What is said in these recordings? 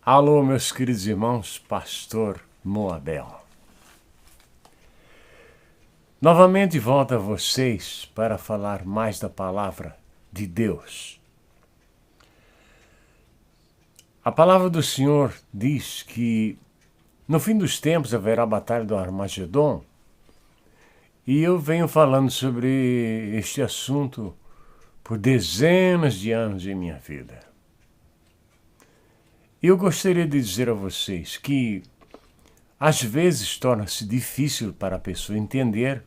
Alô, meus queridos irmãos, pastor Moabel. Novamente volto a vocês para falar mais da palavra de Deus. A palavra do Senhor diz que no fim dos tempos haverá a batalha do Armagedon, e eu venho falando sobre este assunto por dezenas de anos em minha vida. Eu gostaria de dizer a vocês que às vezes torna-se difícil para a pessoa entender,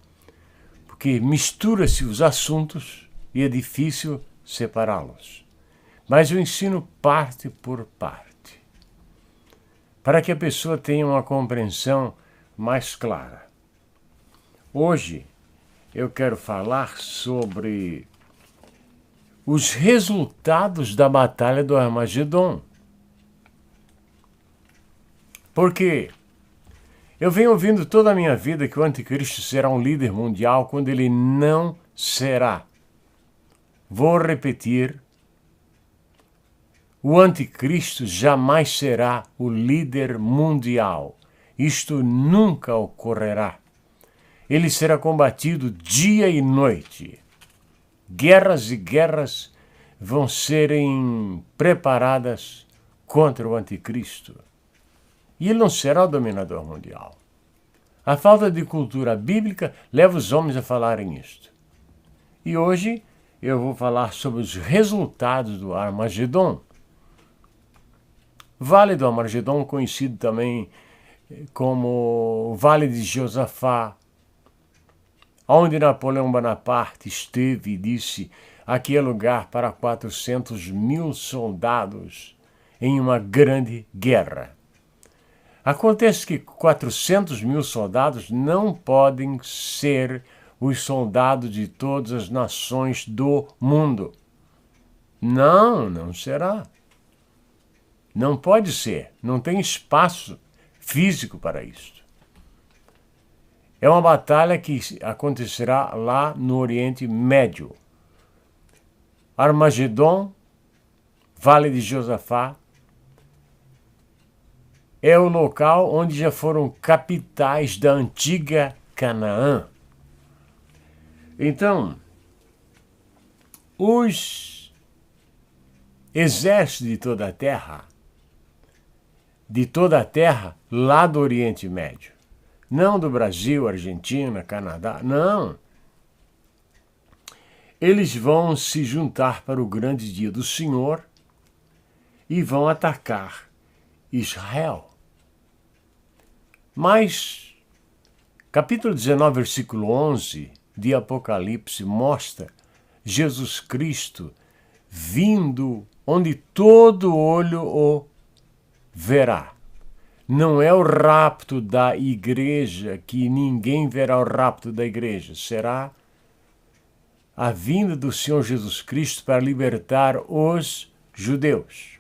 porque mistura-se os assuntos e é difícil separá-los. Mas eu ensino parte por parte, para que a pessoa tenha uma compreensão mais clara. Hoje eu quero falar sobre os resultados da batalha do Armagedon. Porque eu venho ouvindo toda a minha vida que o anticristo será um líder mundial quando ele não será. Vou repetir, o anticristo jamais será o líder mundial. Isto nunca ocorrerá. Ele será combatido dia e noite. Guerras e guerras vão serem preparadas contra o anticristo. E ele não será o dominador mundial. A falta de cultura bíblica leva os homens a falarem isto. E hoje eu vou falar sobre os resultados do Armagedon. Vale do Armagedon, conhecido também como Vale de Josafá, onde Napoleão Bonaparte esteve e disse: aqui é lugar para 400.000 soldados em uma grande guerra. Acontece que 400.000 soldados não podem ser os soldados de todas as nações do mundo. Não será. Não pode ser. Não tem espaço físico para isso. É uma batalha que acontecerá lá no Oriente Médio. Armagedon, Vale de Josafá, é o local onde já foram capitais da antiga Canaã. Então, os exércitos de toda a terra lá do Oriente Médio, não do Brasil, Argentina, Canadá, não. Eles vão se juntar para o grande dia do Senhor e vão atacar Israel. Mas, capítulo 19, versículo 11 de Apocalipse mostra Jesus Cristo vindo onde todo olho o verá. Não é o rapto da igreja, que ninguém verá o rapto da igreja. Será a vinda do Senhor Jesus Cristo para libertar os judeus.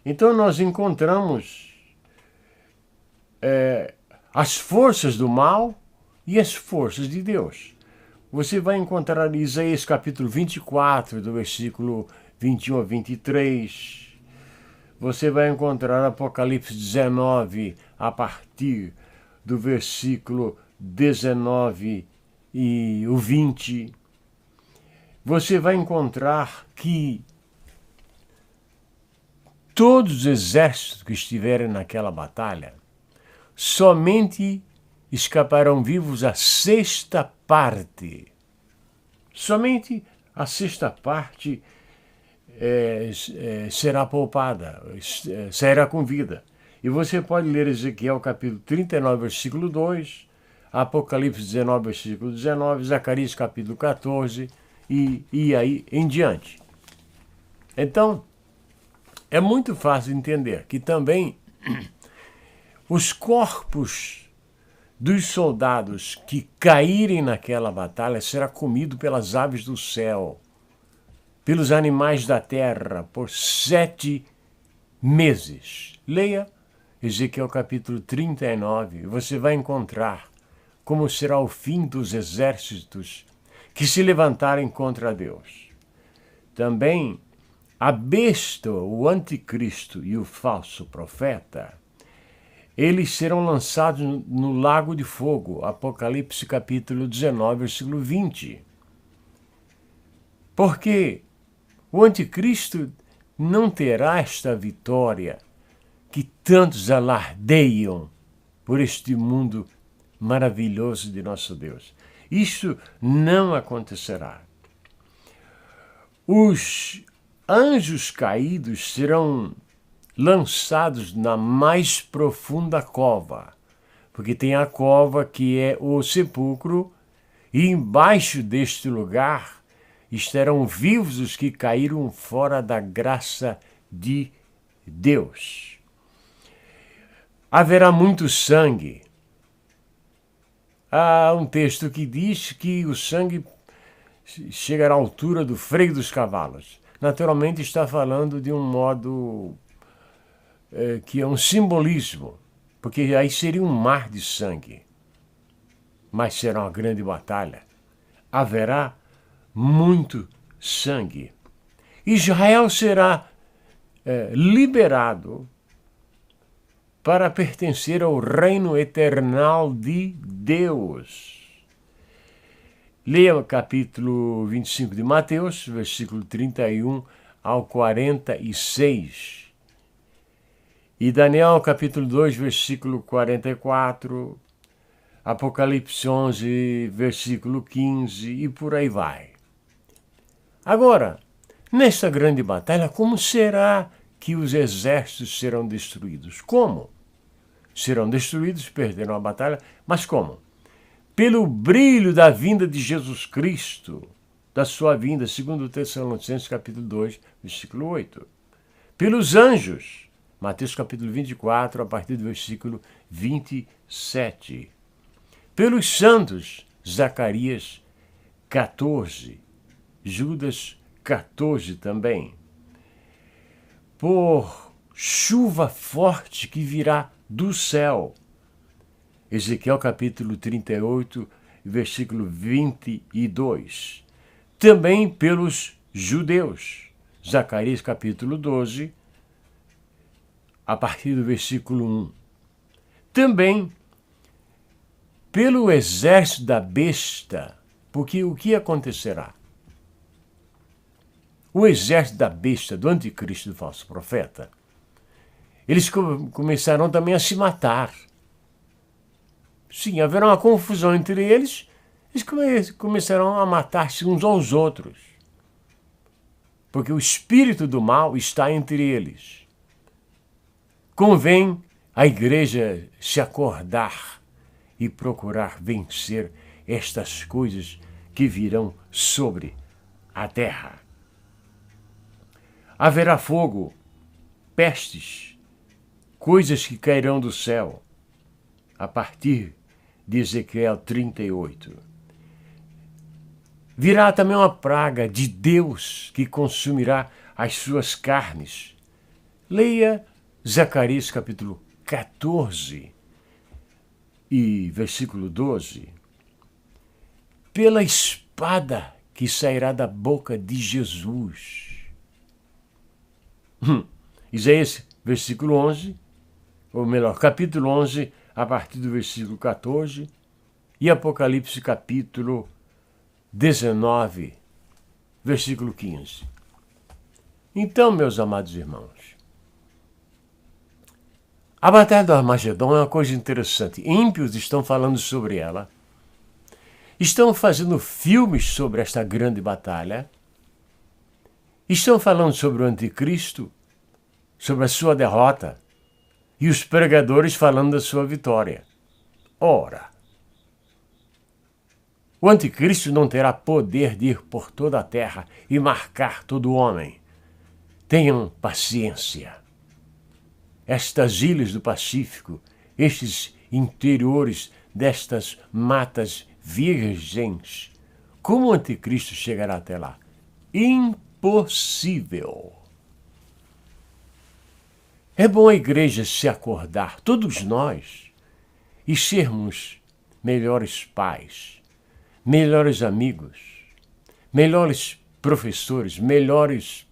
Então nós encontramos as forças do mal e as forças de Deus. Você vai encontrar Isaías capítulo 24, do versículo 21 a 23. Você vai encontrar Apocalipse 19, a partir do versículo 19 e o 20. Você vai encontrar que todos os exércitos que estiverem naquela batalha somente escaparão vivos a sexta parte. Somente a sexta parte será poupada, sairá com vida. E você pode ler Ezequiel capítulo 39, versículo 2, Apocalipse 19, versículo 19, Zacarias capítulo 14 e aí em diante. Então, é muito fácil entender que também os corpos dos soldados que caírem naquela batalha será comido pelas aves do céu, pelos animais da terra, por 7 meses. Leia Ezequiel capítulo 39, você vai encontrar como será o fim dos exércitos que se levantarem contra Deus. Também a besta, o anticristo e o falso profeta, eles serão lançados no lago de fogo, Apocalipse capítulo 19, versículo 20. Porque o anticristo não terá esta vitória que tantos alardeiam por este mundo maravilhoso de nosso Deus. Isso não acontecerá. Os anjos caídos serão lançados na mais profunda cova, porque tem a cova que é o sepulcro, e embaixo deste lugar estarão vivos os que caíram fora da graça de Deus. Haverá muito sangue. Há um texto que diz que o sangue chegará à altura do freio dos cavalos. Naturalmente está falando de um modo que é um simbolismo, porque aí seria um mar de sangue. Mas será uma grande batalha. Haverá muito sangue. Israel será liberado para pertencer ao reino eternal de Deus. Leia o capítulo 25 de Mateus, versículo 31 ao 46. E Daniel, capítulo 2, versículo 44, Apocalipse 11, versículo 15, e por aí vai. Agora, nesta grande batalha, como será que os exércitos serão destruídos? Como? Serão destruídos, perderão a batalha, mas como? Pelo brilho da vinda de Jesus Cristo, da sua vinda, segundo Tessalonicenses capítulo 2, versículo 8. Pelos anjos, Mateus capítulo 24, a partir do versículo 27. Pelos santos, Zacarias 14, Judas 14 também. Por chuva forte que virá do céu, Ezequiel capítulo 38, versículo 22. Também pelos judeus, Zacarias capítulo 12, a partir do versículo 1. Também pelo exército da besta, porque o que acontecerá? O exército da besta, do anticristo e do falso profeta, eles começarão também a se Sim, haverá uma confusão entre eles, eles começarão a matar-se uns aos outros, porque o espírito do mal está entre eles. Convém a igreja se acordar e procurar vencer estas coisas que virão sobre a terra. Haverá fogo, pestes, coisas que cairão do céu, a partir de Ezequiel 38. Virá também uma praga de Deus que consumirá as suas carnes. Leia Zacarias capítulo 14 e versículo 12. Pela espada que sairá da boca de Jesus. Isaías, versículo 11, ou melhor, capítulo 11, a partir do versículo 14, e Apocalipse, capítulo 19, versículo 15. Então, meus amados irmãos, a Batalha do Armagedon é uma coisa interessante. Ímpios estão falando sobre ela, estão fazendo filmes sobre esta grande batalha, estão falando sobre o anticristo, sobre a sua derrota, e os pregadores falando da sua vitória. Ora, o anticristo não terá poder de ir por toda a terra e marcar todo homem. Tenham paciência. Estas ilhas do Pacífico, estes interiores destas matas virgens, como o anticristo chegará até lá? Impossível. É bom a igreja se acordar, todos nós, e sermos melhores pais, melhores amigos, melhores professores, melhores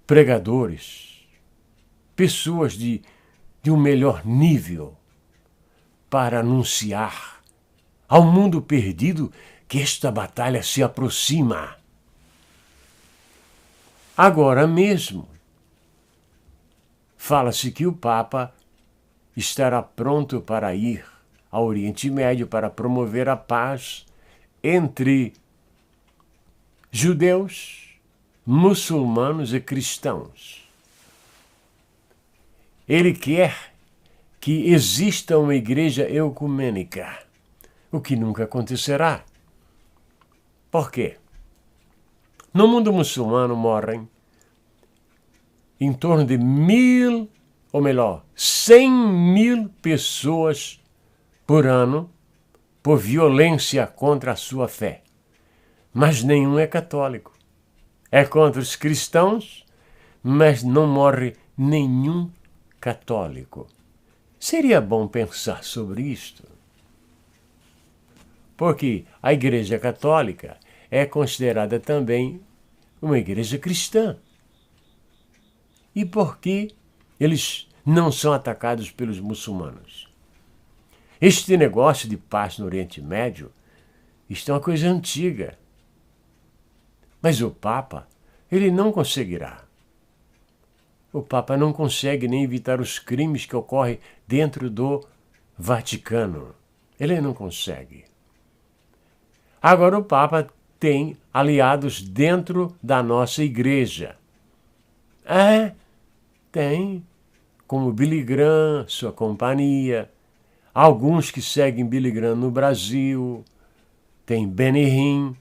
pregadores, pessoas de um melhor nível para anunciar ao mundo perdido que esta batalha se aproxima. Agora mesmo, fala-se que o Papa estará pronto para ir ao Oriente Médio para promover a paz entre judeus, muçulmanos e cristãos. Ele quer que exista uma igreja ecumênica, o que nunca acontecerá. Por quê? No mundo muçulmano morrem em torno de 100.000 pessoas por ano por violência contra a sua fé. Mas nenhum é católico. É contra os cristãos, mas não morre nenhum católico. Seria bom pensar sobre isto. Porque a Igreja Católica é considerada também uma igreja cristã. E por que eles não são atacados pelos muçulmanos? Este negócio de paz no Oriente Médio, isto é uma coisa antiga. Mas o Papa, ele não conseguirá. O Papa não consegue nem evitar os crimes que ocorrem dentro do Vaticano. Ele não consegue. Agora o Papa tem aliados dentro da nossa igreja. Tem, como Billy Graham, sua companhia, alguns que seguem Billy Graham no Brasil, tem Benny Hinn,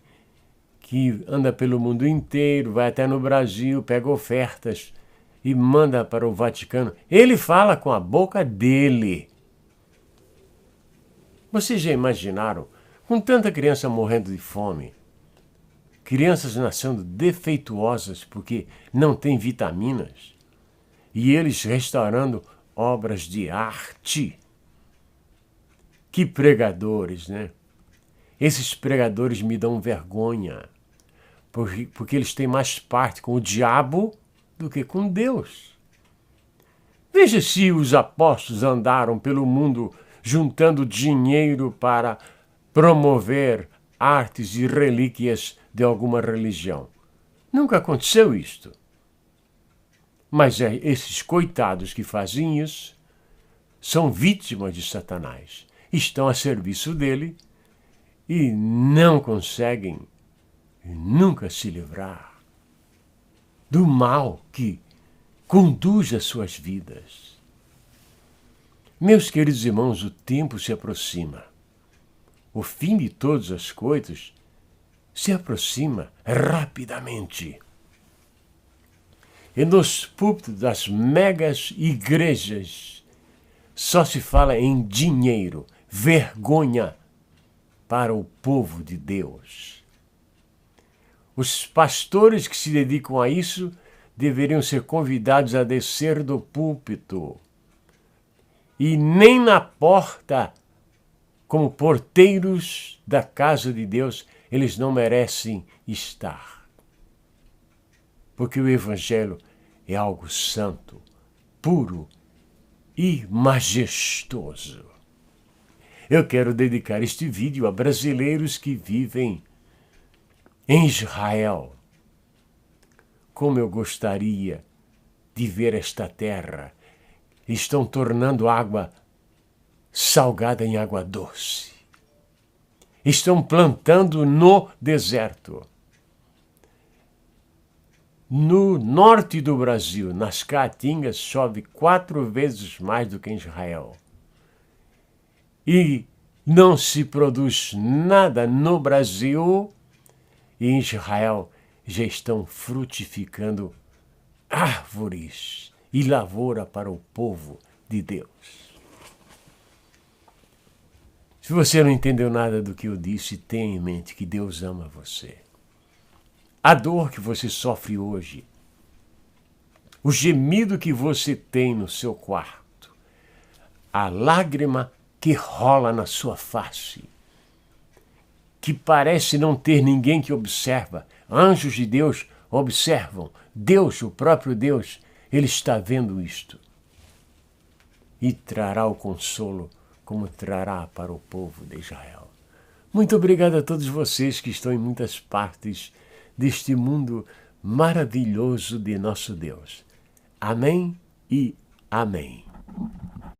que anda pelo mundo inteiro, vai até no Brasil, pega ofertas e manda para o Vaticano. Ele fala com a boca dele. Vocês já imaginaram, com tanta criança morrendo de fome, crianças nascendo defeituosas porque não têm vitaminas, e eles restaurando obras de arte? Que pregadores, né? Esses pregadores me dão vergonha, porque eles têm mais parte com o diabo do que com Deus. Veja se os apóstolos andaram pelo mundo juntando dinheiro para promover artes e relíquias de alguma religião. Nunca aconteceu isto. Mas esses coitados que fazem isso são vítimas de Satanás. Estão a serviço dele e não conseguem nunca se livrar do mal que conduz as suas vidas. Meus queridos irmãos, o tempo se aproxima. O fim de todas as coisas se aproxima rapidamente. E nos púlpitos das megas igrejas só se fala em dinheiro, vergonha para o povo de Deus. Os pastores que se dedicam a isso deveriam ser convidados a descer do púlpito. E nem na porta, como porteiros da casa de Deus, eles não merecem estar. Porque o Evangelho é algo santo, puro e majestoso. Eu quero dedicar este vídeo a brasileiros que vivem em Israel. Como eu gostaria de ver esta terra. Estão tornando água salgada em água doce. Estão plantando no deserto. No norte do Brasil, nas Caatingas, chove 4 vezes mais do que em Israel. E não se produz nada no Brasil, e em Israel já estão frutificando árvores e lavoura para o povo de Deus. Se você não entendeu nada do que eu disse, tenha em mente que Deus ama você. A dor que você sofre hoje, o gemido que você tem no seu quarto, a lágrima que rola na sua face, que parece não ter ninguém que observa, anjos de Deus observam. Deus, o próprio Deus, Ele está vendo isto. E trará o consolo como trará para o povo de Israel. Muito obrigado a todos vocês que estão em muitas partes deste mundo maravilhoso de nosso Deus. Amém e amém.